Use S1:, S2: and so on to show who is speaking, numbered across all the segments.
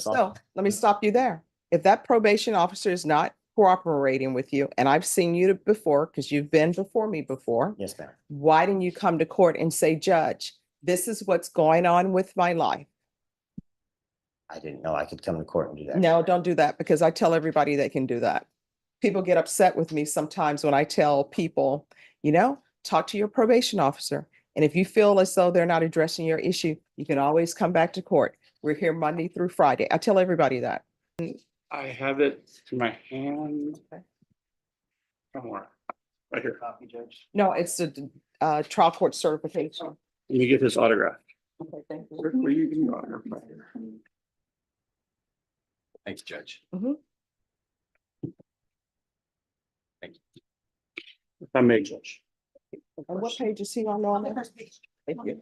S1: So let me stop you there. If that probation officer is not cooperating with you, and I've seen you before, because you've been before me before,
S2: Yes, ma'am.
S1: why didn't you come to court and say, Judge, this is what's going on with my life?
S2: I didn't know I could come to court and do that.
S1: No, don't do that, because I tell everybody they can do that. People get upset with me sometimes when I tell people, talk to your probation officer. And if you feel as though they're not addressing your issue, you can always come back to court. We're here Monday through Friday. I tell everybody that.
S3: I have it in my hand. Somewhere. Right here. Copy, Judge.
S1: No, it's the trial court certification.
S3: Let me get his autograph.
S1: Okay, thank you.
S3: Where you getting your autograph right here?
S2: Thanks, Judge.
S1: Mhm.
S3: If I may, Judge.
S1: And what page is he on there? Thank you.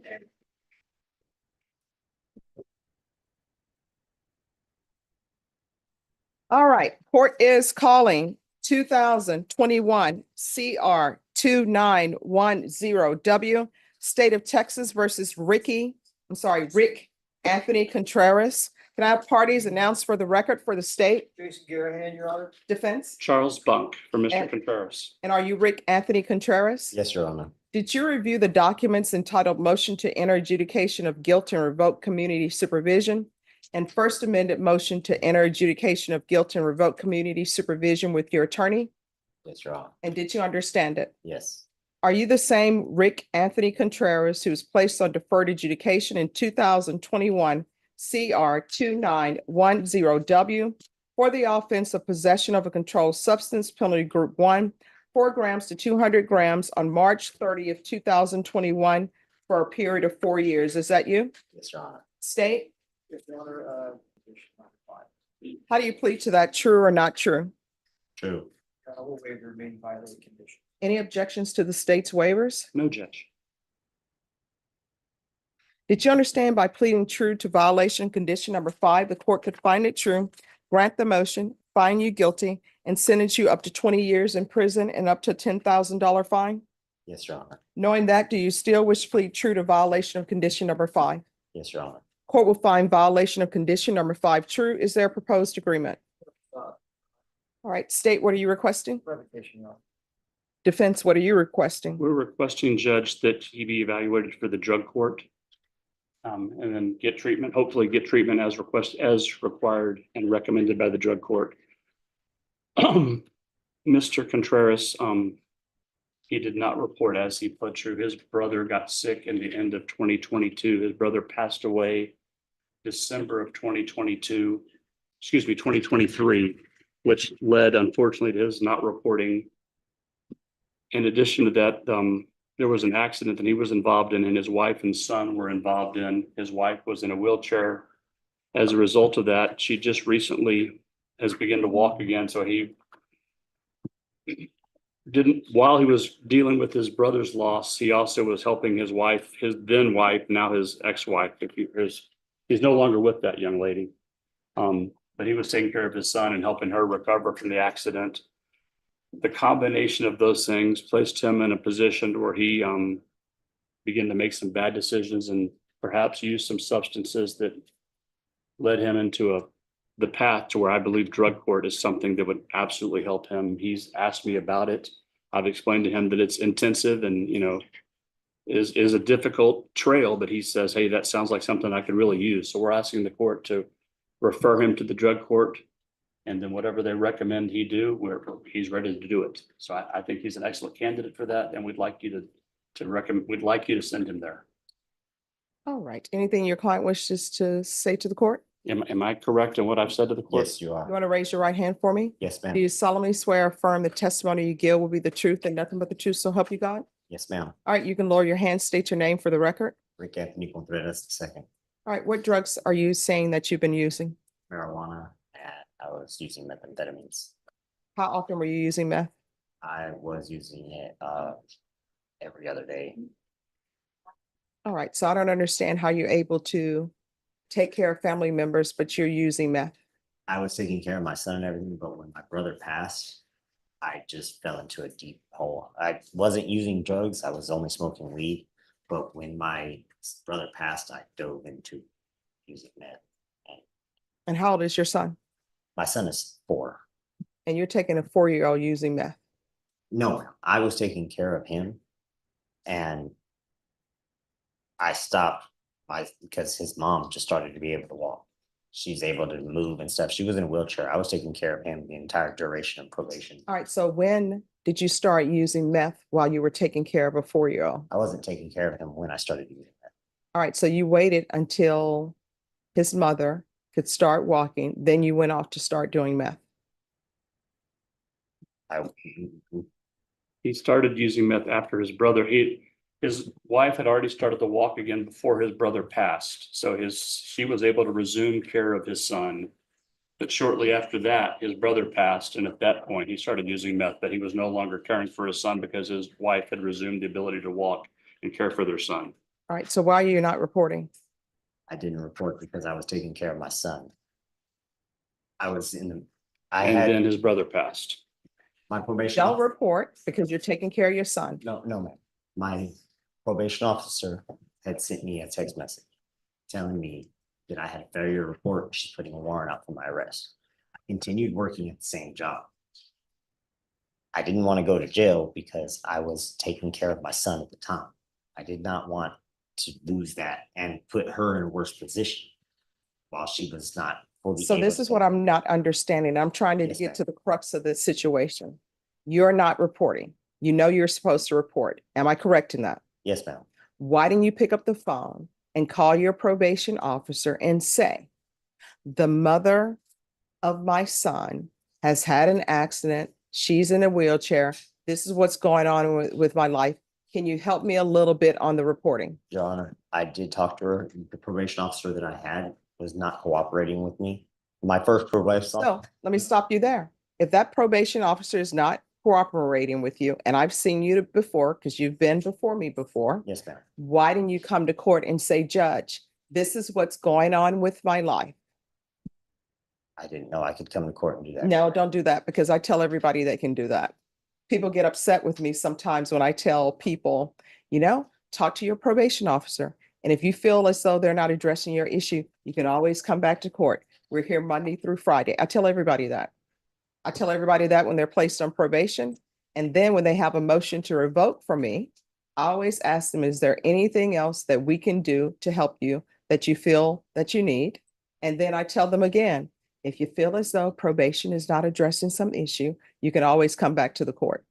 S1: All right, court is calling 2021 CR 2910W, State of Texas versus Rick Anthony Contreras. Can I have parties announced for the record for the state?
S4: Jason Garahan, Your Honor.
S1: Defense?
S3: Charles Bunk for Mr.
S1: And-
S3: Contreras.
S1: And are you Rick Anthony Contreras?
S2: Yes, Your Honor.
S1: Did you review the documents entitled Motion to Enter Adjudication of Guilt and Revoke Community Supervision and First Amended Motion to Enter Adjudication of Guilt and Revoke Community Supervision with your attorney?
S2: Yes, Your Honor.
S1: And did you understand it?
S2: Yes.
S1: Are you the same Rick Anthony Contreras who was placed on deferred adjudication in 2021 CR 2910W for the offense of possession of a controlled substance, penalty group 1, 4 grams to 200 grams on March 30th, 2021 for a period of 4 years? Is that you?
S2: Yes, Your Honor.
S1: State,
S4: Yes, Your Honor. Condition number 5.
S1: how do you plead to that? True or not true?
S2: True.
S4: Will waive the remaining violated condition.
S1: Any objections to the state's waivers?
S3: No, Judge.
S1: Did you understand by pleading true to violation condition number 5, the court could find it true, grant the motion, find you guilty, and sentence you up to 20 years in prison and up to $10,000 fine?
S2: Yes, Your Honor.
S1: Knowing that, do you still wish to plead true to violation of condition number 5?
S2: Yes, Your Honor.
S1: Court will find violation of condition number 5 true. Is there a proposed agreement? All right, state, what are you requesting?
S4: Revocation, Your Honor.
S1: Defense, what are you requesting?
S3: We're requesting, Judge, that he be evaluated for the drug court. And then get treatment, hopefully get treatment as required and recommended by the drug court. Mr. Contreras, he did not report as he pled true. His brother got sick in the end of 2022. His brother passed away December of 2023, which led unfortunately to his not reporting. In addition to that, there was an accident that he was involved in and his wife and son were involved in. His wife was in a wheelchair. As a result of that, she just recently has begun to walk again. So he didn't, while he was dealing with his brother's loss, he also was helping his wife, his then wife, now his ex-wife. He's no longer with that young lady. But he was taking care of his son and helping her recover from the accident. The combination of those things placed him in a position where he began to make some bad decisions and perhaps use some substances that led him into the path to where I believe drug court is something that would absolutely help him. He's asked me about it. I've explained to him that it's intensive and, is a difficult trail, but he says, hey, that sounds like something I could really use. So we're asking the court to refer him to the drug court. And then whatever they recommend he do, he's ready to do it. So I think he's an excellent candidate for that. And we'd like you to send him there.
S1: All right, anything your client wishes to say to the court?
S3: Am I correct in what I've said to the court?
S2: Yes, you
S1: You
S2: are.
S1: want to raise your right hand for me?
S2: Yes,
S1: Do
S2: ma'am.
S1: you solemnly swear or affirm the testimony you give will be the truth and nothing but the truth, so help you God?
S2: Yes, ma'am.
S1: All right, you can lower your hand, state your name for the record.
S2: Rick Anthony Contreras II.
S1: All right, what drugs are you saying that you've been using?
S2: Marijuana, and I was using methamphetamines.
S1: How often were you using meth?
S2: I was using it every other day.
S1: All right, so I don't understand how you're able to take care of family members, but you're using meth.
S2: I was taking care of my son and everything, but when my brother passed, I just fell into a deep hole. I wasn't using drugs. I was only smoking weed. But when my brother passed, I dove into using meth.
S1: And how old is your son?
S2: My son is 4.
S1: And you're taking a 4-year-old using meth.
S2: No, I was taking care of him, and I stopped because his mom just started to be able to walk. She's able to move and stuff. She was in a wheelchair. I was taking care of him the entire duration of probation.
S1: All right, so when did you start using meth while you were taking care of a 4-year-old?
S2: I wasn't taking care of him when I started using that.
S1: All right, so you waited until his mother could start walking, then you went off to start doing meth.
S3: He started using meth after his brother. His wife had already started to walk again before his brother passed. So she was able to resume care of his son. But shortly after that, his brother passed. And at that point, he started using meth, but he was no longer caring for his son because his wife had resumed the ability to walk and care for their son.
S1: All right, so why are you not reporting?
S2: I didn't report because I was taking care of my son. I was in the,
S3: And then his brother passed.
S2: my probation.
S1: Don't report because you're taking care of your son.
S2: No, ma'am. My probation officer had sent me a text message telling me that I had a failure to report. She's putting a warrant out for my arrest. I continued working at the same job. I didn't want to go to jail because I was taking care of my son at the time. I did not want to lose that and put her in a worse position while she was not fully.
S1: So this is what I'm not understanding. I'm trying to
S2: Yes,
S1: get
S2: ma'am.
S1: to the crux of the situation. You're not reporting. You know you're supposed to report. Am I correct in that?
S2: Yes, ma'am.
S1: Why didn't you pick up the phone and call your probation officer and say, the mother of my son has had an accident. She's in a wheelchair. This is what's going on with my life. Can you help me a little bit on the reporting?
S2: Your Honor, I did talk to her. The probation officer that I had was not cooperating with me. My first probation.
S1: So let me stop you there. If that probation officer is not cooperating with you, and I've seen you before because you've been before me before,
S2: Yes, ma'am.
S1: why didn't you come to court and say, Judge, this is what's going on with my life?
S2: I didn't know I could come to court and do that.
S1: No, don't do that because I tell everybody they can do that. People get upset with me sometimes when I tell people, talk to your probation officer. And if you feel as though they're not addressing your issue, you can always come back to court. We're here Monday through Friday. I tell everybody that. I tell everybody that when they're placed on probation. And then when they have a motion to revoke from me, I always ask them, is there anything else that we can do to help you that you feel that you need? And then I tell them again, if you feel as though probation is not addressing some issue, you can always come back to the court.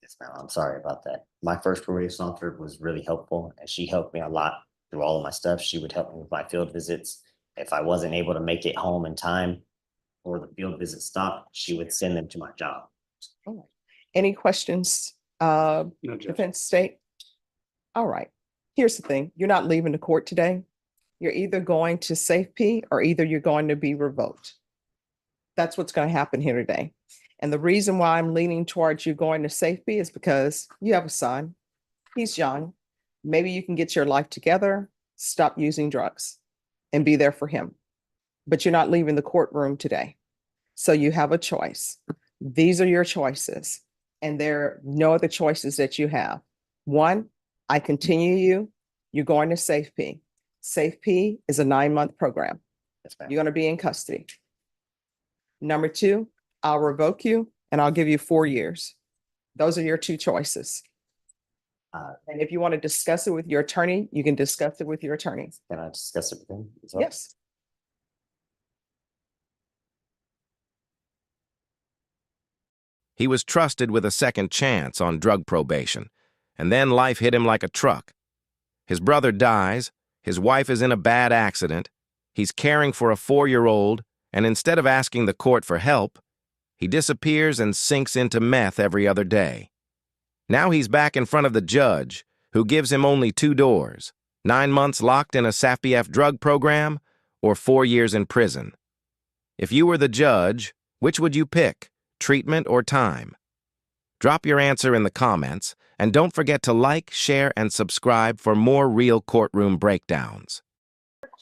S2: Yes, ma'am. I'm sorry about that. My first probation officer was really helpful, and she helped me a lot through all of my stuff. She would help me with my field visits. If I wasn't able to make it home in time or the field visit stopped, she would send them to my job.
S1: All right. Any questions,
S3: No, Judge.
S1: defense state? All right. Here's the thing. You're not leaving the court today. You're either going to safety or either you're going to be revoked. That's what's going to happen here today. And the reason why I'm leaning towards you going to safety is because you have a son. He's young. Maybe you can get your life together, stop using drugs, and be there for him. But you're not leaving the courtroom today. So you have a choice. These are your choices. And there are no other choices that you have. One, I continue you. You're going to safety. Safety is a 9-month program.
S2: Yes, ma'am.
S1: You're going to be in custody. Number 2, I'll revoke you and I'll give you 4 years. Those are your 2 choices. And if you want to discuss it with your attorney, you can discuss it with your attorney.
S2: Can I discuss it with him as well?
S1: Yes.
S5: He was trusted with a second chance on drug probation, and then life hit him like a truck. His brother dies, his wife is in a bad accident, he's caring for a 4-year-old, and instead of asking the court for help, he disappears and sinks into meth every other day. Now he's back in front of the judge, who gives him only 2 doors, 9 months locked in a SAFPF drug program or 4 years in prison. If you were the judge, which would you pick, treatment or time? Drop your answer in the comments, and don't forget to like, share, and subscribe for more real courtroom breakdowns.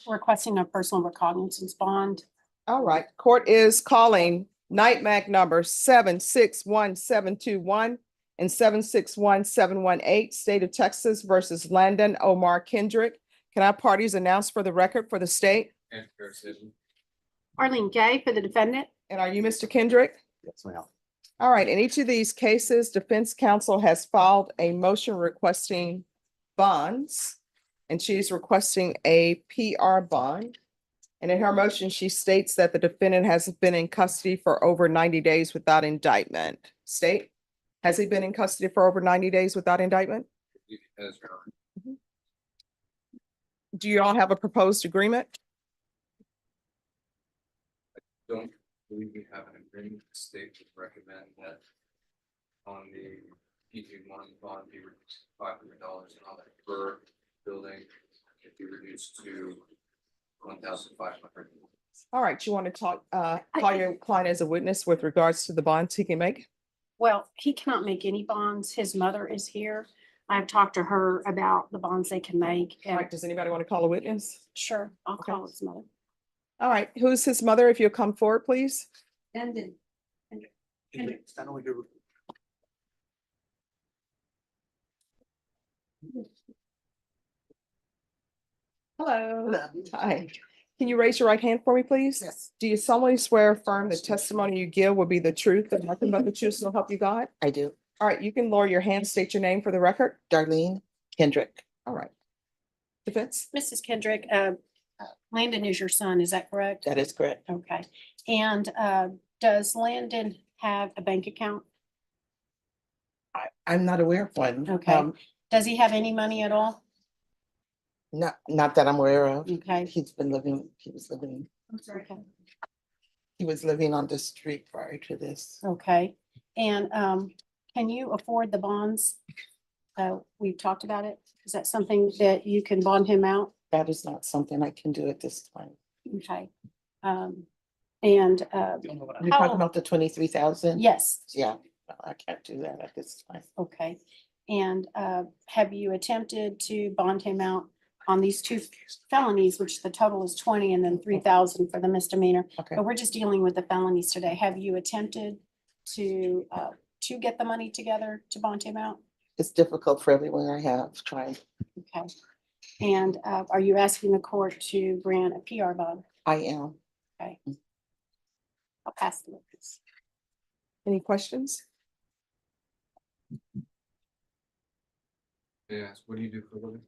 S6: Requesting a personal recognizance bond.
S1: All right. Court is calling NITMAC number 761721 and 761718, State of Texas versus Landon Omar Kendrick. Can our parties announce for the record for the state?
S6: Arlene Gay for the defendant.
S1: And are you Mr. Kendrick?
S2: Yes, ma'am.
S1: All right, in each of these cases, defense counsel has filed a motion requesting bonds, and she is requesting a PR bond. And in her motion, she states that the defendant has been in custody for over 90 days without indictment. State, has he been in custody for over 90 days without indictment? Do you all have a proposed agreement?
S7: Don't believe we have an agreement. The state would recommend that on the PG1 bond be reduced to $500 and on the per building it be reduced to 1,500.
S1: All right, you want to talk, call your client as a witness with regards to the bonds he can make?
S6: Well, he cannot make any bonds. His mother is here. I've talked to her about the bonds they can make.
S1: All
S6: And
S1: right, does anybody want to call a witness?
S6: sure, I'll
S1: Okay.
S6: call his mother.
S1: All right, who's his mother? If you'll come forward, please.
S6: And
S1: Hello. Hi. Can you raise your right hand for me, please?
S8: Yes,
S1: Do you solemnly swear or affirm the testimony you give will be the truth and nothing but the truth, so help you God?
S8: I do.
S1: All right, you can lower your hand, state your name for the record.
S8: Darlene Kendrick.
S1: All right. Defense?
S6: Mrs. Kendrick, Landon is your son, is that correct?
S8: That is correct.
S6: Okay. And does Landon have a bank account?
S8: I'm not aware of one.
S6: Okay. Does he have any money at all?
S8: Not that I'm aware of.
S6: Okay.
S8: He was living,
S6: Okay.
S8: he was living on the street prior to this.
S6: Okay. And can you afford the bonds? We've talked about it. Is that something that you can bond him out?
S8: That is not something I can do at this time.
S6: Okay. And
S8: You're
S6: How-
S8: talking about the 23,000?
S6: yes,
S8: Yeah, no, I can't do that at this time.
S6: okay. And have you attempted to bond him out on these two felonies, which the total is 20 and then 3,000 for the misdemeanor?
S8: Okay.
S6: But we're just dealing with the felonies today. Have you attempted to get the money together to bond him out?
S8: It's difficult for everyone I have tried.
S6: Okay. And are you asking the court to grant a PR bond?
S8: I am.
S6: I'll pass the witness.
S1: Any questions?
S7: Yes, what do you do for a living?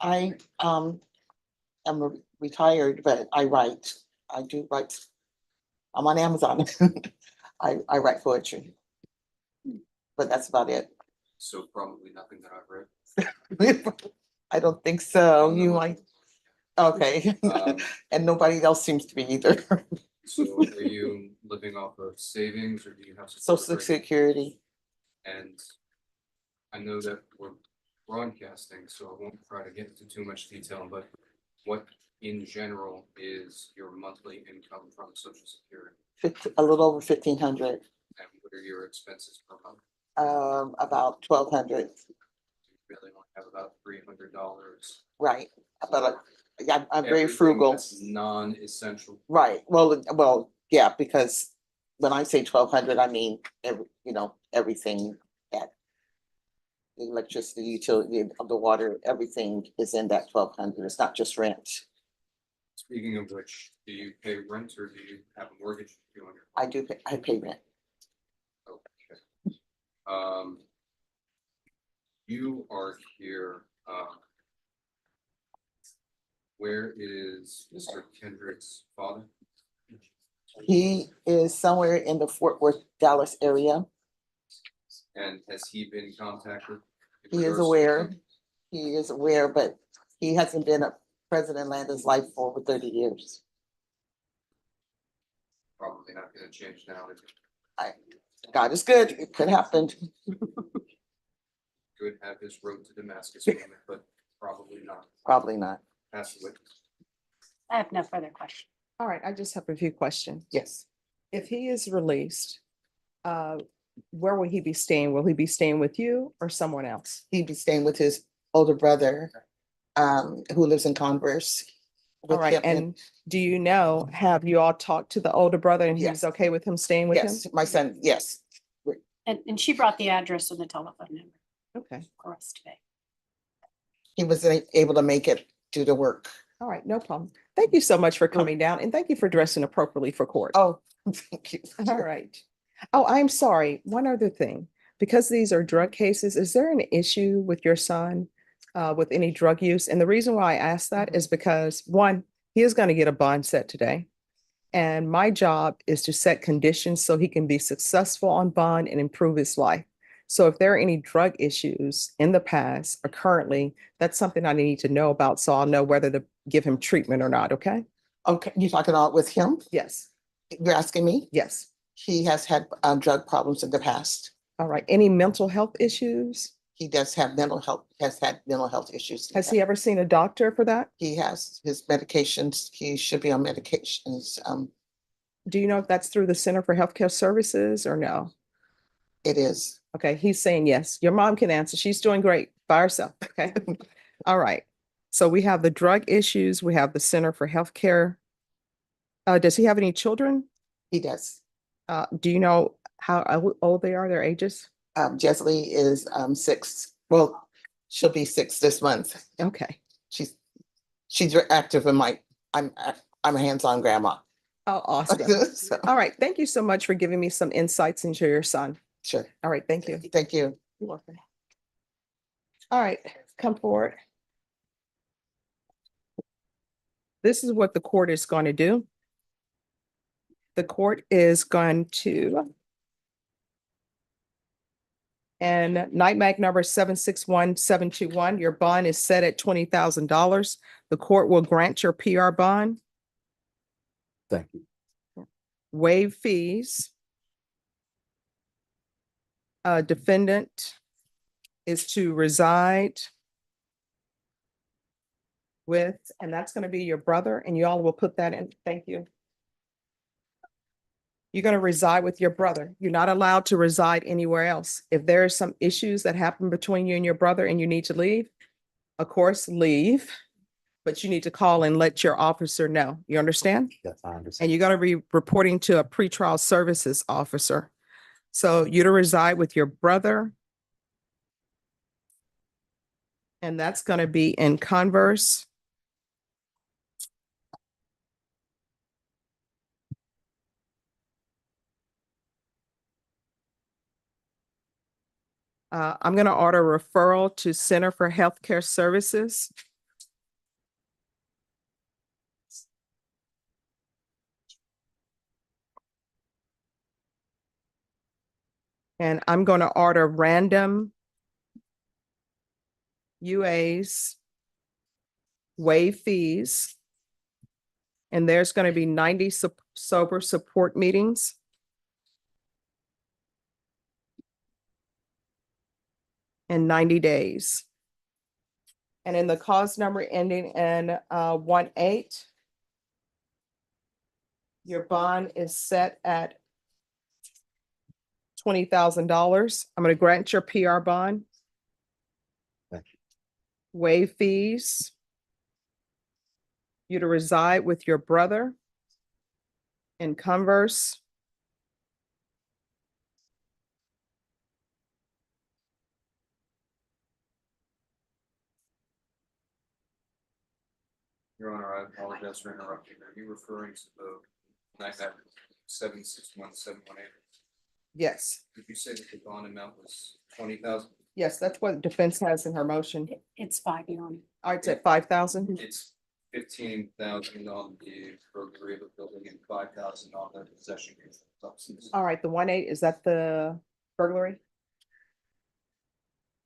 S8: I am retired, but I write. I do write. I'm on Amazon. I write poetry. But that's about it.
S7: So probably nothing that I've read.
S8: I don't think so. You might, okay.
S7: Um,
S8: And nobody else seems to be either.
S7: So are you living off of savings or do you have? support
S8: Social
S7: right now?
S8: Security.
S7: And I know that we're broadcasting, so I won't try to get into too much detail, but what in general is your monthly income from Social Security?
S8: A little over 1,500,
S7: And what are your expenses per month?
S8: about 1,200,
S7: You really only have about $300.
S8: right? But yeah, I'm very frugal.
S7: Everything that's non-essential.
S8: Right, well, yeah, because when I say 1,200, I mean, everything that the electricity, utility, the water, everything is in that 1,200. It's not just rent.
S7: Speaking of which, do you pay rent or do you have a mortgage?
S8: I pay rent.
S7: Okay. You are here, where is Mr. Kendrick's father?
S8: He is somewhere in the Fort Worth, Dallas area.
S7: And has he been contacted? in
S8: He is
S7: regards to-
S8: aware. He is aware, but he hasn't been a president in Landon's life for over 30 years.
S7: Probably not gonna change now, is it?
S8: God is good. It could happen.
S7: Could have his road to Damascus moment, but probably not.
S8: Probably not.
S7: Pass the witness.
S6: I have no further questions.
S1: All right, I just have a few questions.
S8: Yes.
S1: If he is released, where will he be staying? Will he be staying with you or someone else?
S8: He'd be staying with his older brother, who lives in Converse.
S1: All
S8: with
S1: right,
S8: him
S1: and do you know, have you all talked to the older brother and he was
S8: Yes.
S1: okay with him staying with him?
S8: Yes, my son, yes.
S6: And she brought the address and the telephone number
S1: Okay,
S6: for us today.
S8: He was able to make it do the work.
S1: All right, no problem. Thank you so much for coming down and thank you for dressing appropriately for court.
S8: Oh, thank you.
S1: All right. Oh, I'm sorry. One other thing. Because these are drug cases, is there an issue with your son with any drug use? And the reason why I ask that is because, one, he is going to get a bond set today. And my job is to set conditions so he can be successful on bond and improve his life. So if there are any drug issues in the past or currently, that's something I need to know about, so I'll know whether to give him treatment or not, okay?
S8: Okay, you talking about with him?
S1: Yes,
S8: You're asking me?
S1: yes.
S8: He has had drug problems in the past.
S1: All right. Any mental health issues?
S8: He does have has had mental health issues.
S1: Has he ever seen a doctor for that?
S8: He has his medications. He should be on medications.
S1: Do you know if that's through the Center for Healthcare Services or no?
S8: It is.
S1: Okay, he's saying yes. Your mom can answer. She's doing great by herself. Okay. All right. So we have the drug issues. We have the Center for Healthcare. Does he have any children?
S8: He does.
S1: Do you know how old they are, their ages?
S8: Jeslie is 6. Well, she'll be 6 this month.
S1: Okay.
S8: She's very active in I'm a hands-on grandma.
S1: Oh, awesome.
S8: So,
S1: All right. Thank you so much for giving me some insights into your son.
S8: sure.
S1: All right. Thank you.
S8: Thank you.
S1: You're welcome. All right, come forward. This is what the court is going to do. The court is going to, and NIMAC number 761721, your bond is set at $20,000. The court will grant your PR bond,
S3: Thank you.
S1: waive fees. Defendant is to reside with, and that's going to be your brother, and you all will put that in. Thank you. You're going to reside with your brother. You're not allowed to reside anywhere else. If there are some issues that happen between you and your brother and you need to leave, of course, leave, but you need to call and let your officer know. You understand?
S2: Yes, I
S1: And
S2: understand.
S1: you're going to be reporting to a pretrial services officer. So you're to reside with your brother. And that's going to be in Converse. I'm going to order referral to Center for Healthcare Services. And I'm going to order random UAs, waive fees. And there's going to be 90 sober support meetings. In 90 days. And in the cause number ending in 18, your bond is set at $20,000. I'm going to grant your PR bond.
S2: Thank you.
S1: Waive fees. You to reside with your brother in Converse.
S7: Your Honor, I apologize for interrupting. Are you referring to the NIMAC 761718?
S1: Yes,
S7: Did you say that the bond amount was 20,000?
S1: yes, that's what defense has in her motion.
S6: It's 5, Your Honor.
S1: All right, it's at 5,000.
S7: It's 15,000 on the burglary of a building and 5,000 on the possession of substance.
S1: All right, the 18, is that the burglary?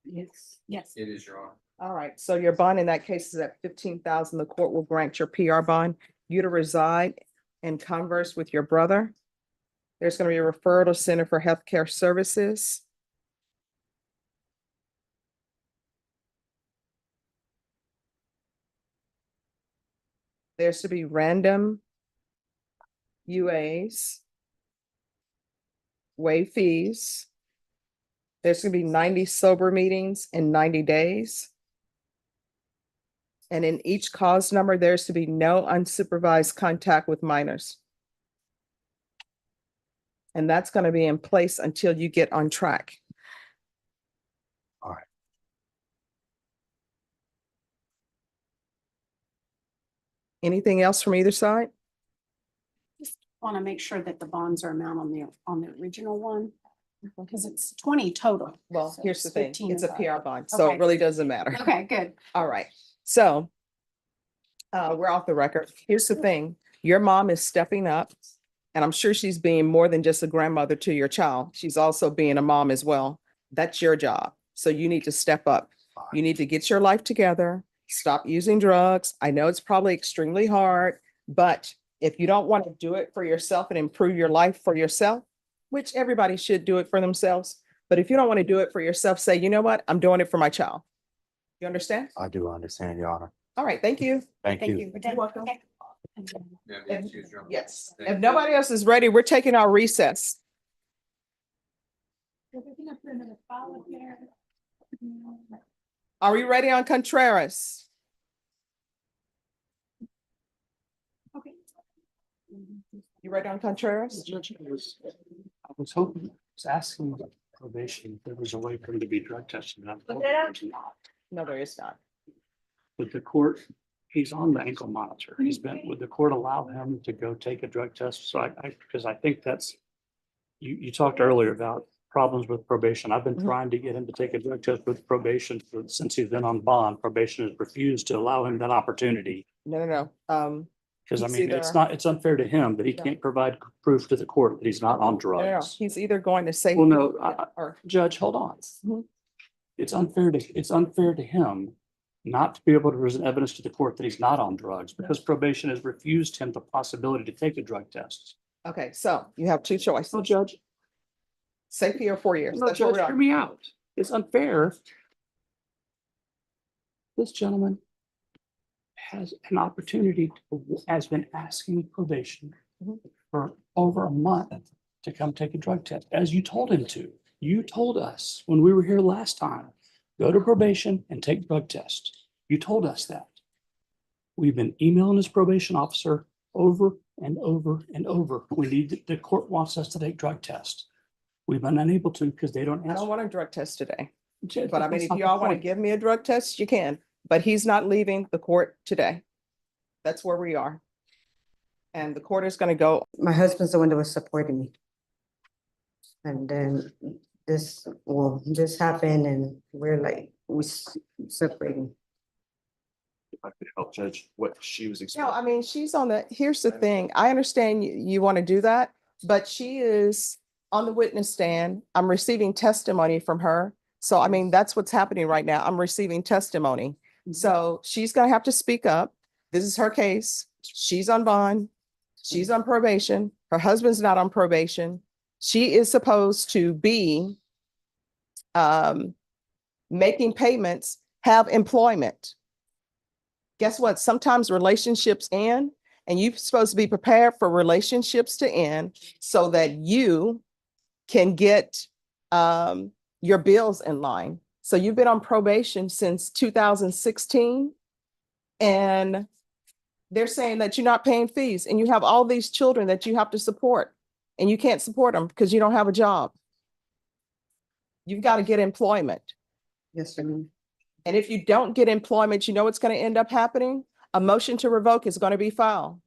S6: Yes. Yes.
S7: It is, Your Honor.
S1: All right, so your bond in that case is at 15,000. The court will grant your PR bond. You to reside and converse with your brother. There's going to be a referral to Center for Healthcare Services. There's to be random UAs, waive fees. There's going to be 90 sober meetings in 90 days. And in each cause number, there's to be no unsupervised contact with minors. And that's going to be in place until you get on track.
S2: All right.
S1: Anything else from either side?
S6: Want to make sure that the bonds are amount on the original one, because it's 20 total.
S1: Well,
S6: So
S1: here's the
S6: it's
S1: thing,
S6: 15
S1: it's a
S6: above.
S1: PR bond, so it
S6: Okay.
S1: really doesn't matter.
S6: Okay, good.
S1: All right, so we're off the record. Here's the thing, your mom is stepping up, and I'm sure she's being more than just a grandmother to your child. She's also being a mom as well. That's your job. So you need to step up. You need to get your life together, stop using drugs. I know it's probably extremely hard, but if you don't want to do it for yourself and improve your life for yourself, which everybody should do it for themselves, but if you don't want to do it for yourself, say, you know what, I'm doing it for my child. You understand?
S9: I do understand, Your Honor.
S1: All right, thank you.
S9: Thank
S6: Thank
S9: you.
S6: you. We're done.
S1: You're welcome.
S6: Okay.
S7: Yeah, be excused, Your Honor.
S1: Yes.
S7: Thank
S1: If
S7: you.
S1: nobody else is ready, we're taking our recess. Are we ready on Contreras?
S6: Okay.
S1: You ready on Contreras?
S3: Judge, I was hoping, was asking probation if there was a way for him to be drug tested. and I'm told there's not.
S1: No, there is not.
S3: Would the court, he's on the ankle monitor. Would the court allow him to go take a drug test? So because I think that's, you talked earlier about problems with probation. I've been
S1: Mhm.
S3: trying to get him to take a drug test with probation since he's been on bond. Probation has refused to allow him that opportunity.
S1: No.
S3: Because I
S1: He's
S3: mean, it's
S1: either-
S3: not, it's unfair to him that he
S1: No.
S3: can't provide proof to the court that he's not on
S1: No.
S3: drugs.
S1: He's either going to say.
S3: Well, no,
S1: Or,
S3: Judge, hold on.
S1: Mhm.
S3: It's unfair to him not to be able to present evidence to the court that he's not on drugs because probation has refused him the possibility to take a drug test.
S1: okay, so you have two choices.
S3: No, Judge,
S1: Safety or 4 years.
S3: no,
S1: That's what
S3: Judge,
S1: we're
S3: hear
S1: on.
S3: me out. It's unfair. This gentleman has an opportunity, has been asking probation
S1: Mhm.
S3: for over a month to come take a drug test, as you told him to. You told us when we were here last time, go to probation and take drug tests. You told us that. We've been emailing his probation officer over and over and over. The court wants us to take drug tests. We've been unable to because they don't
S1: I
S3: answer.
S1: don't want a drug test today,
S3: Judge,
S1: but I mean,
S3: that's
S1: if
S3: not the
S1: y'all want to
S3: point.
S1: give me a drug test, you can, but he's not leaving the court today. That's where we are. And the court is going to go,
S10: My husband's the one that was supporting me. And then this happened and separating.
S9: If I could help Judge what she was
S1: no,
S9: explaining.
S1: I mean, she's on the, here's the thing. I understand you want to do that, but she is on the witness stand. I'm receiving testimony from her. So I mean, that's what's happening right now. I'm receiving testimony. So she's gonna have to speak up. This is her case. She's on bond. She's on probation. Her husband's not on probation. She is supposed to be making payments, have employment. Guess what? Sometimes relationships end, and you're supposed to be prepared for relationships to end so that you can get your bills in line. So you've been on probation since 2016, and they're saying that you're not paying fees, and you have all these children that you have to support, and you can't support them because you don't have a job. You've got to get employment.
S10: Yes, sir.
S1: And if you don't get employment, you know what's going to end up happening? A motion to revoke is going to be filed.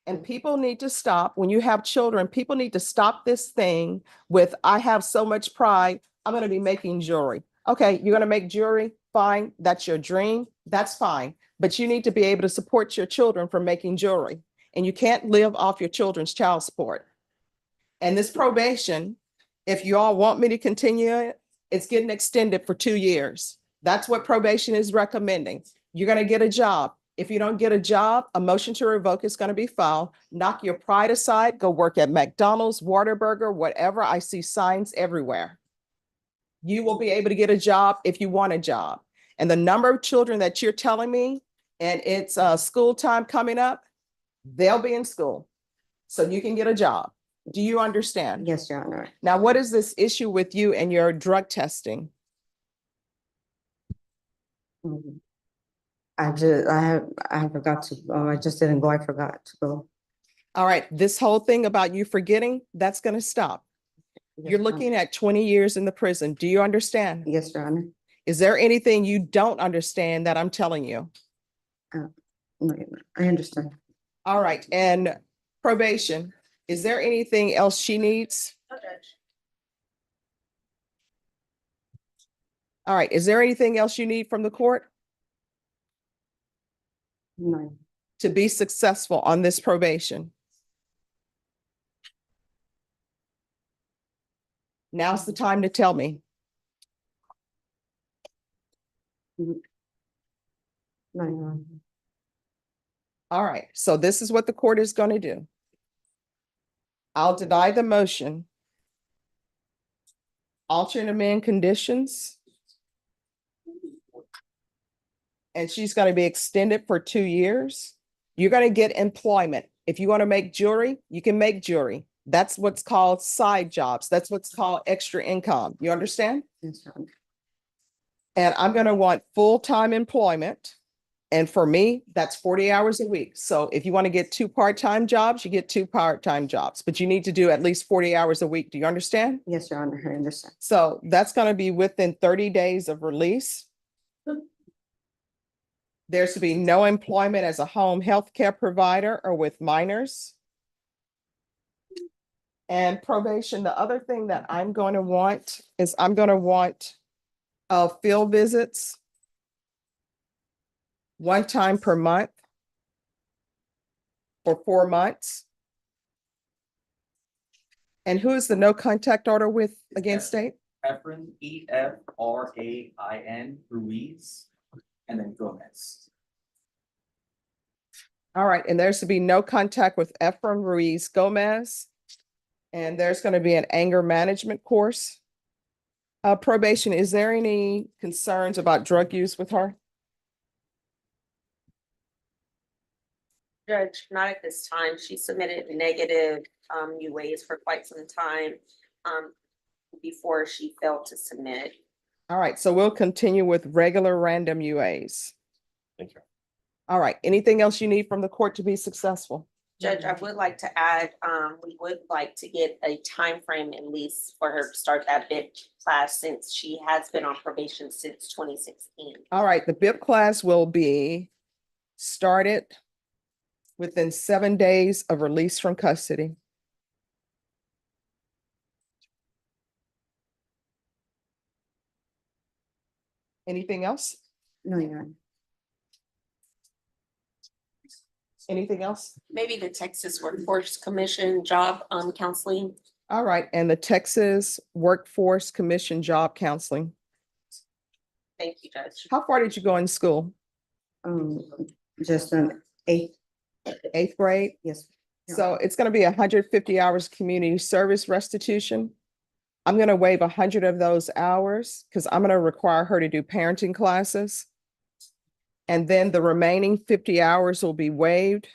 S1: And people need to stop, when you have children, people need to stop this thing with, I have so much pride, I'm going to be making jewelry. Okay, you're going to make jewelry, fine, that's your dream, that's fine. But you need to be able to support your children from making jewelry. And you can't live off your children's child support. And this probation, if you all want me to continue it, it's getting extended for 2 years. That's what probation is recommending. You're going to get a job. If you don't get a job, a motion to revoke is going to be filed. Knock your pride aside, go work at McDonald's, Whataburger, whatever. I see signs everywhere. You will be able to get a job if you want a job. And the number of children that you're telling me, and it's school time coming up, they'll be in school. So you can get a job. Do you understand?
S10: Yes, Your Honor.
S1: Now, what is this issue with you and your drug testing?
S10: Mhm. I forgot to, I just didn't go, I forgot to go.
S1: All right, this whole thing about you forgetting, that's going to stop.
S10: Yes,
S1: You're
S10: Your Honor.
S1: looking at 20 years in the prison. Do you understand?
S10: Yes, Your Honor.
S1: Is there anything you don't understand that I'm telling you?
S10: No, Your Honor, I understand.
S1: All right, and probation, is there anything else she needs? All right, is there anything else you need from the court
S10: No,
S1: to be successful on this probation? Now's the time to tell me.
S10: no, Your Honor.
S1: All right, so this is what the court is going to do. I'll deny the motion. Alter and amend conditions. And she's going to be extended for 2 years. You're going to get employment. If you want to make jewelry, you can make jewelry. That's what's called side jobs. That's what's called extra income. You understand?
S10: Yes, Your Honor.
S1: And I'm going to want full-time employment. And for me, that's 40 hours a week. So if you want to get 2 part-time jobs, you get 2 part-time jobs, but you need to do at least 40 hours a week. Do you understand?
S10: Yes, Your Honor, I understand.
S1: So that's going to be within 30 days of release. There's to be no employment as a home health care provider or with minors. And probation, the other thing that I'm going to want is I'm going to want field visits 1 time per month for 4 months. And who is the no contact order with against state?
S11: Efrain, Efrain, Ruiz, and then Gomez.
S1: All right, and there's to be no contact with Efrain Ruiz Gomez. And there's going to be an anger management course. Probation, is there any concerns about drug use with her?
S12: Judge, not at this time. She submitted negative UAs for quite some time before she failed to submit.
S1: All right, so we'll continue with regular random UAs.
S9: Thank you.
S1: All right, anything else you need from the court to be successful?
S12: Judge, I would like to add, we would like to get a time frame at least for her to start that BIP class since she has been on probation since 2016.
S1: All right, the BIP class will be started within 7 days of release from custody. Anything else?
S10: No, Your Honor.
S1: Anything else?
S12: Maybe the Texas Workforce Commission job counseling.
S1: All right, and the Texas Workforce Commission Job Counseling.
S12: Thank you, Judge.
S1: How far did you go in school?
S10: Just an 8th,
S1: 8th grade?
S10: yes.
S1: So it's going to be 150 hours community service restitution. I'm going to waive 100 of those hours because I'm going to require her to do parenting classes. And then the remaining 50 hours will be waived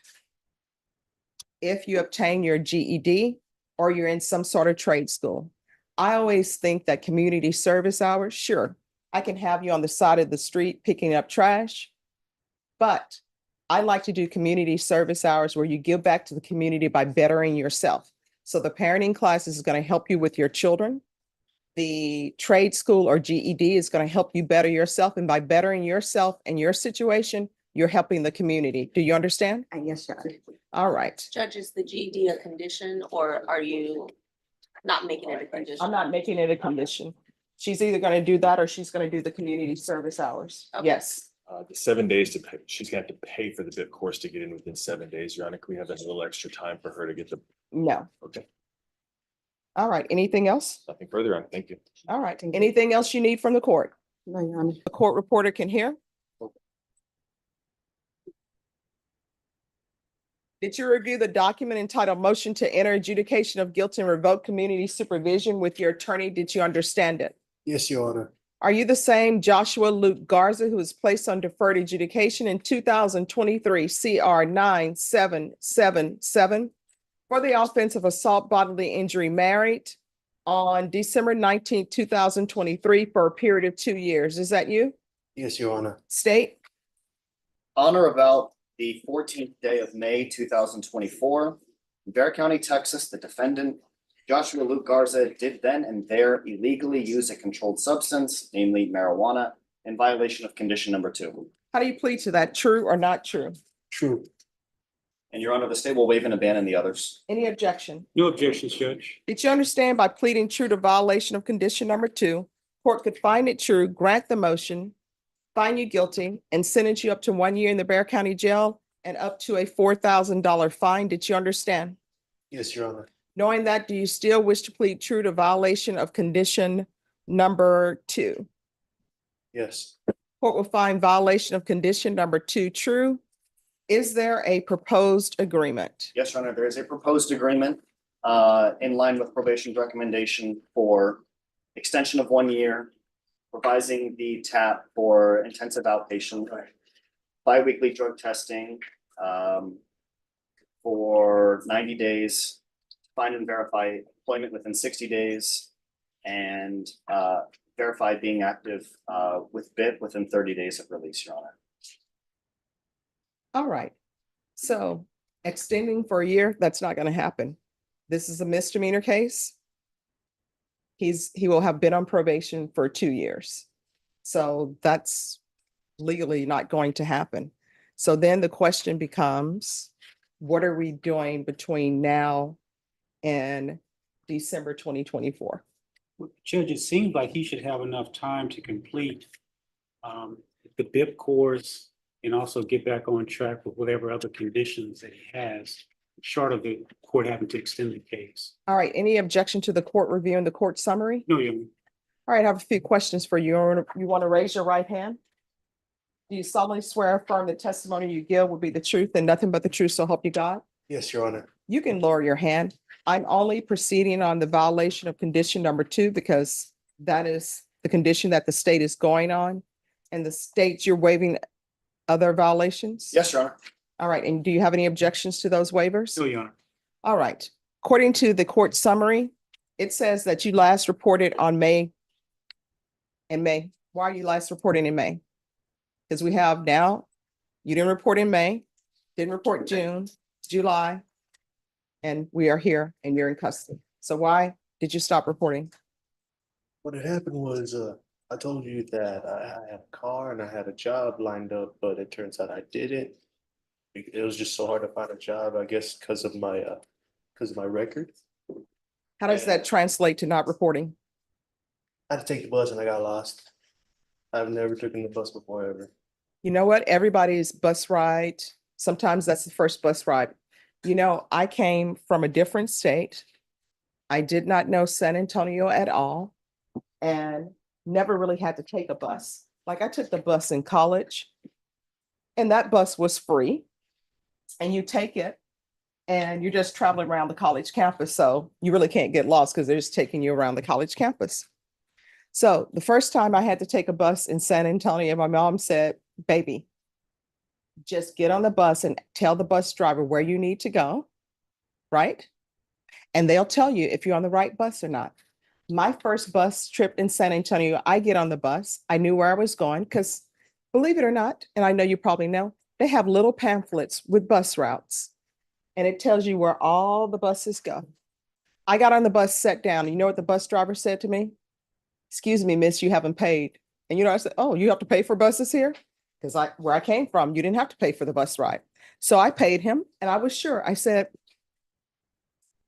S1: if you obtain your GED or you're in some sort of trade school. I always think that community service hours, sure, I can have you on the side of the street picking up trash, but I like to do community service hours where you give back to the community by bettering yourself. So the parenting classes is going to help you with your children. The trade school or GED is going to help you better yourself. And by bettering yourself and your situation, you're helping the community. Do you understand?
S10: Yes, Your Honor.
S1: All right.
S12: Judge, is the GED a condition or are you not making it a condition?
S1: I'm not making it a condition. She's either going to do that or she's going to do the community service hours.
S12: Okay.
S1: Yes.
S9: The 7 days to pay, she's gonna have to pay for the BIP course to get in within 7 days. Your Honor, can we have that little extra time for her to get the,
S1: No.
S9: okay,
S1: All right. Anything else?
S9: nothing further on, thank you.
S1: All right.
S10: Thank you.
S1: Anything else you need from the court?
S10: No, Your Honor.
S1: The court reporter can hear. Did you review the document entitled Motion to Enter Adjudication of Guilt and Revoke Community Supervision with your attorney? Did you understand it?
S4: Yes, Your Honor.
S1: Are you the same Joshua Luke Garza who was placed on deferred adjudication in 2023 CR 9777 for the offense of assault bodily injury married on December 19th, 2023 for a period of 2 years? Is that you?
S4: Yes, Your Honor.
S1: State?
S11: On or about the 14th day of May, 2024, in Bear County, Texas, the defendant, Joshua Luke Garza, did then and there illegally use a controlled substance, namely marijuana, in violation of condition number 2.
S1: How do you plead to that? True or not true?
S9: True.
S11: And Your Honor, the state will waive and abandon the others.
S1: Any objection?
S3: No objections, Judge.
S1: Did you understand by pleading true to violation of condition number 2, court could find it true, grant the motion, find you guilty, and sentence you up to 1 year in the Bear County Jail and up to a $4,000 fine? Did you understand?
S9: Yes, Your Honor.
S1: Knowing that, do you still wish to plead true to violation of condition number 2?
S9: Yes.
S1: Court will find violation of condition number 2 true. Is there a proposed agreement?
S11: Yes, Your Honor, there is a proposed agreement in line with probation's recommendation for extension of 1 year, revising the TAP for intensive outpatient, biweekly drug testing for 90 days, find and verify employment within 60 days, and verify being active with BIP within 30 days of release, Your Honor.
S1: All right. So extending for a year, that's not going to happen. This is a misdemeanor case. He will have been on probation for 2 years. So that's legally not going to happen. So then the question becomes, what are we doing between now and December 2024?
S13: Judge, it seems like he should have enough time to complete the BIP course and also get back on track with whatever other conditions that he has, short of the court having to extend the case.
S1: All right, any objection to the court reviewing the court summary?
S13: No, Your Honor.
S1: All right, I have a few questions for you. You want to raise your right hand? Do you solemnly swear or affirm the testimony you give will be the truth and nothing but the truth, so help you God?
S9: Yes, Your Honor.
S1: You can lower your hand. I'm only proceeding on the violation of condition number 2 because that is the condition that the state is going on. And the states you're waiving other violations?
S11: Yes, Your Honor.
S1: All right, and do you have any objections to those waivers?
S13: No, Your Honor.
S1: All right. According to the court summary, it says that you last reported on May. Why are you last reporting in May? Because we have now, you didn't report in May, didn't report June, July, and we are here and you're in custody. So why did you stop reporting?
S9: What had happened was, I told you that I had a car and I had a job lined up, but it turns out I didn't. It was just so hard to find a job, I guess, because of my record.
S1: How does that translate to not reporting?
S9: I had to take the bus and I got lost. I've never taken the bus before ever.
S1: You know what? Everybody's bus ride, sometimes that's the first bus ride. You know, I came from a different state. I did not know San Antonio at all and never really had to take a bus. Like I took the bus in college and that bus was free. And you take it and you're just traveling around the college campus. So you really can't get lost because they're just taking you around the college campus. So the first time I had to take a bus in San Antonio, my mom said, baby, just get on the bus and tell the bus driver where you need to go, right? And they'll tell you if you're on the right bus or not. My first bus trip in San Antonio, I get on the bus. I knew where I was going because believe it or not, and I know you probably know, they have little pamphlets with bus routes and it tells you where all the buses go. I got on the bus, sat down. You know what the bus driver said to me? Excuse me, miss, you haven't paid. And you know, I said, oh, you have to pay for buses here? Because where I came from, you didn't have to pay for the bus ride. So I paid him and I was sure. I said,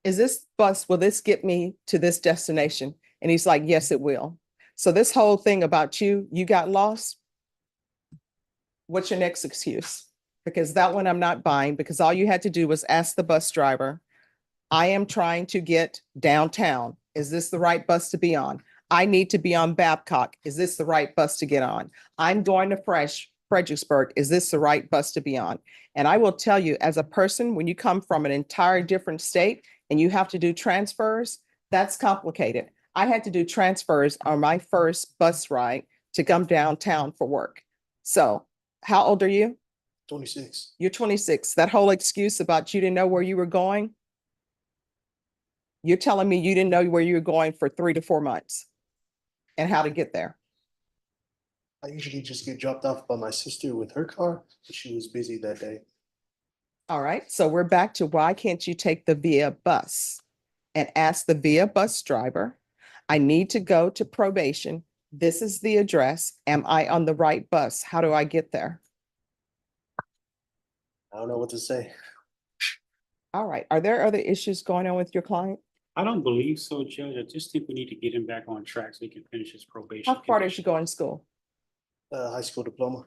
S1: is this bus, will this get me to this destination? And he's like, yes, it will. So this whole thing about you got lost. What's your next excuse? Because that one I'm not buying because all you had to do was ask the bus driver, I am trying to get downtown. Is this the right bus to be on? I need to be on Babcock. Is this the right bus to get on? I'm going to Fredericksburg. Is this the right bus to be on? And I will tell you, as a person, when you come from an entire different state and you have to do transfers, that's complicated. I had to do transfers on my first bus ride to come downtown for work. So how old are you?
S9: 26.
S1: You're 26. That whole excuse about you didn't know where you were going. You're telling me you didn't know where you were going for 3 to 4 months and how to get there.
S9: I usually just get dropped off by my sister with her car, but she was busy that day.
S1: All right. So we're back to why can't you take the VIA bus and ask the VIA bus driver, I need to go to probation. This is the address. Am I on the right bus? How do I get there?
S9: I don't know what to say.
S1: All right. Are there other issues going on with your client?
S13: I don't believe so, Judge. I just think we need to get him back on track so he can finish his probation.
S1: How far did you go in school?
S9: High school diploma.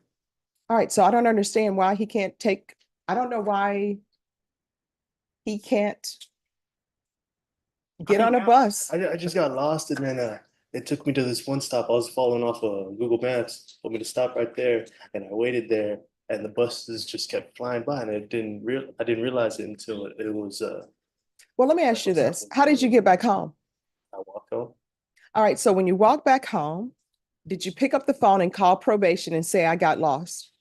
S1: All right, so I don't understand why he can't take, I don't know why he can't get on a bus.
S9: I just got lost and then it took me to this one stop. I was following off of Google Maps, told me to stop right there, and I waited there, and the buses just kept flying by, and I didn't realize it until it was
S1: Well, let me ask you this. How did you get back home?
S9: I walked home.
S1: All right, so when you walked back home, did you pick up the phone and call probation and say, I got lost?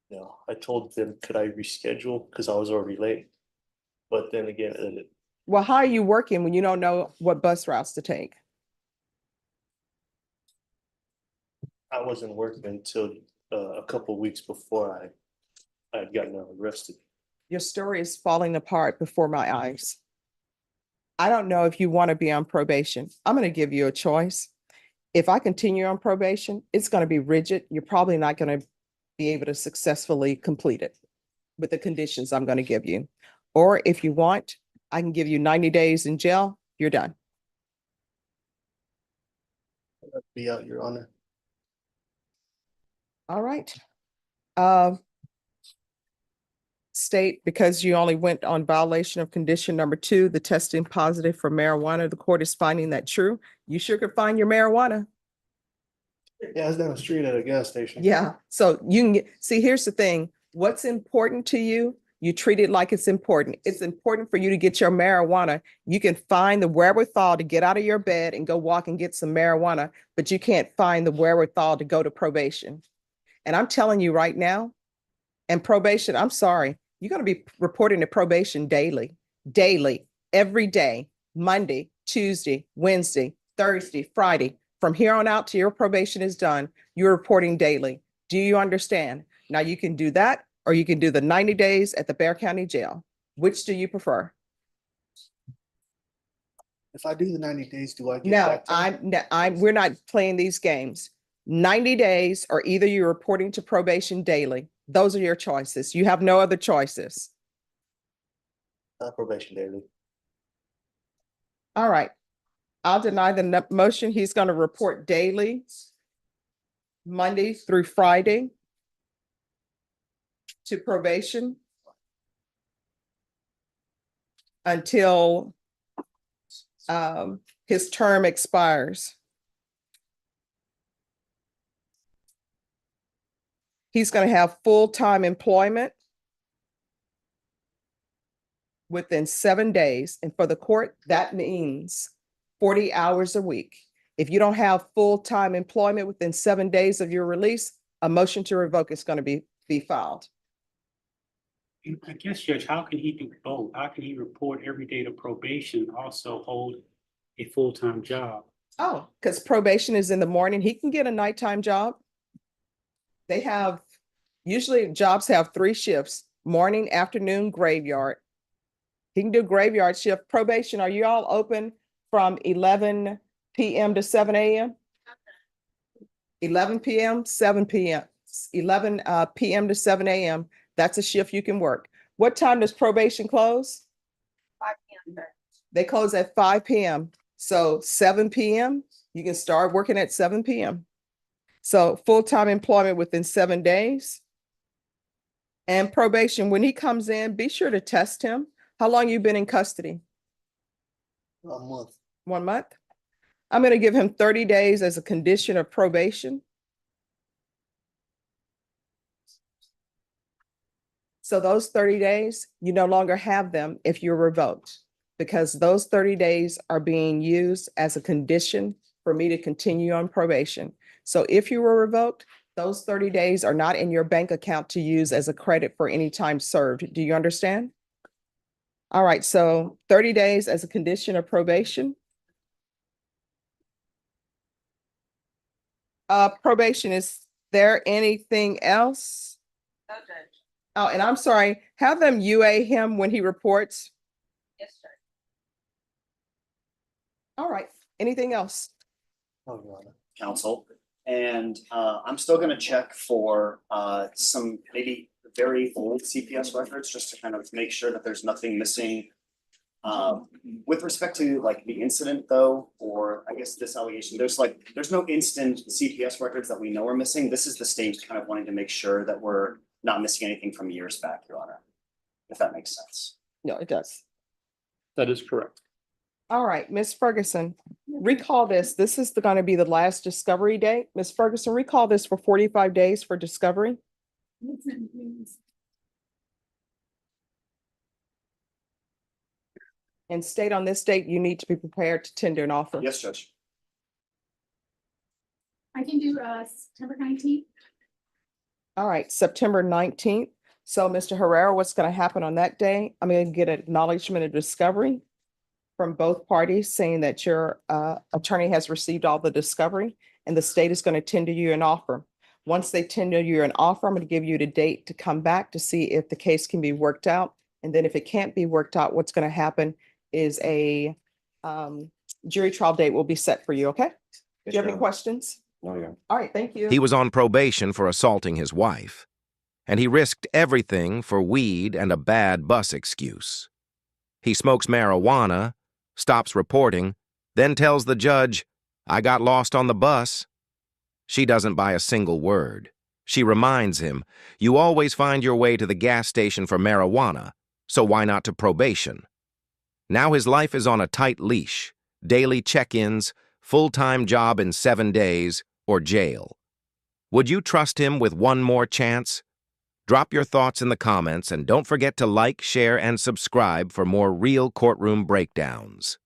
S9: No, I told them, could I reschedule because I was already late. But then again,
S1: Well, how are you working when you don't know what bus routes to take?
S9: I wasn't working until a couple weeks before I had gotten arrested.
S1: Your story is falling apart before my eyes. I don't know if you want to be on probation. I'm going to give you a choice. If I continue on probation, it's going to be rigid. You're probably not going to be able to successfully complete it with the conditions I'm going to give you. Or if you want, I can give you 90 days in jail. You're done.
S9: I'll be out, Your Honor.
S1: All right. State, because you only went on violation of condition number 2, the testing positive for marijuana, the court is finding that true. You sure could find your marijuana.
S9: Yeah, it's down the street at a gas station.
S1: Yeah, so you can get, see, here's the thing. What's important to you, you treat it like it's important. It's important for you to get your marijuana. You can find the wherewithal to get out of your bed and go walk and get some marijuana, but you can't find the wherewithal to go to probation. And I'm telling you right now, and probation, I'm sorry, you're going to be reporting to probation daily, every day, Monday, Tuesday, Wednesday, Thursday, Friday. From here on out till your probation is done, you're reporting daily. Do you understand? Now you can do that, or you can do the 90 days at the Bexar County Jail. Which do you prefer?
S9: If I do the 90 days, do I get
S1: No,
S9: back time?
S1: we're not playing these games. 90 days, or either you're reporting to probation daily. Those are your choices. You have no other choices.
S9: Probation daily.
S1: All right. I'll deny the motion. He's going to report daily, Monday through Friday, to probation until his term expires. He's going to have full-time employment within 7 days. And for the court, that means 40 hours a week. If you don't have full-time employment within 7 days of your release, a motion to revoke is going to be filed.
S13: I guess, Judge, how can he do both? How can he report every day to probation, also hold a full-time job?
S1: Oh, because probation is in the morning. He can get a nighttime job. They have, usually jobs have 3 shifts, morning, afternoon, graveyard. He can do graveyard shift. Probation, are you all open from 11 p.m. to 7 a.m.? 11 p.m., 7 p.m., 11 p.m. to 7 a.m. That's a shift you can work. What time does probation close?
S12: 5 p.m.
S1: They close at 5 p.m. So 7 p.m., you can start working at 7 p.m. So full-time employment within 7 days. And probation, when he comes in, be sure to test him. How long you been in custody?
S9: A month.
S1: 1 month? I'm going to give him 30 days as a condition of probation. So those 30 days, you no longer have them if you're revoked, because those 30 days are being used as a condition for me to continue on probation. So if you were revoked, those 30 days are not in your bank account to use as a credit for any time served. Do you understand? All right, so 30 days as a condition of probation. Probation, is there anything else?
S12: No, Judge.
S1: Oh, and I'm sorry, have them UA him when he reports.
S12: Yes, sir.
S1: All right, anything else?
S9: Oh, Your Honor.
S11: Counsel. And I'm still gonna check for some maybe very old CPS records, just to kind of make sure that there's nothing missing. With respect to like the incident though, or I guess this allegation, there's no instant CPS records that we know are missing. This is the state kind of wanting to make sure that we're not missing anything from years back, Your Honor. If that makes sense.
S1: No, it does.
S3: That is correct.
S1: All right, Ms. Ferguson, recall this. This is going to be the last discovery date. Ms. Ferguson, recall this for 45 days for discovery. And state on this date, you need to be prepared to tender an offer.
S11: Yes, Judge.
S14: I can do September 19th.
S1: All right, September 19th. So Mr. Herrera, what's going to happen on that day? I'm going to get an acknowledgement of discovery from both parties saying that your attorney has received all the discovery and the state is going to tender you an offer. Once they tender you an offer, I'm going to give you the date to come back to see if the case can be worked out. And then if it can't be worked out, what's going to happen is a jury trial date will be set for you, okay? Do you have any questions?
S2: No, yeah.
S1: All right, thank you.
S5: He was on probation for assaulting his wife, and he risked everything for weed and a bad bus excuse. He smokes marijuana, stops reporting, then tells the judge, "I got lost on the bus." She doesn't buy a single word. She reminds him, "You always find your way to the gas station for marijuana, so why not to probation?" Now his life is on a tight leash, daily check-ins, full-time job in 7 days, or jail. Would you trust him with one more chance? Drop your thoughts in the comments and don't forget to like, share, and subscribe for more real courtroom breakdowns.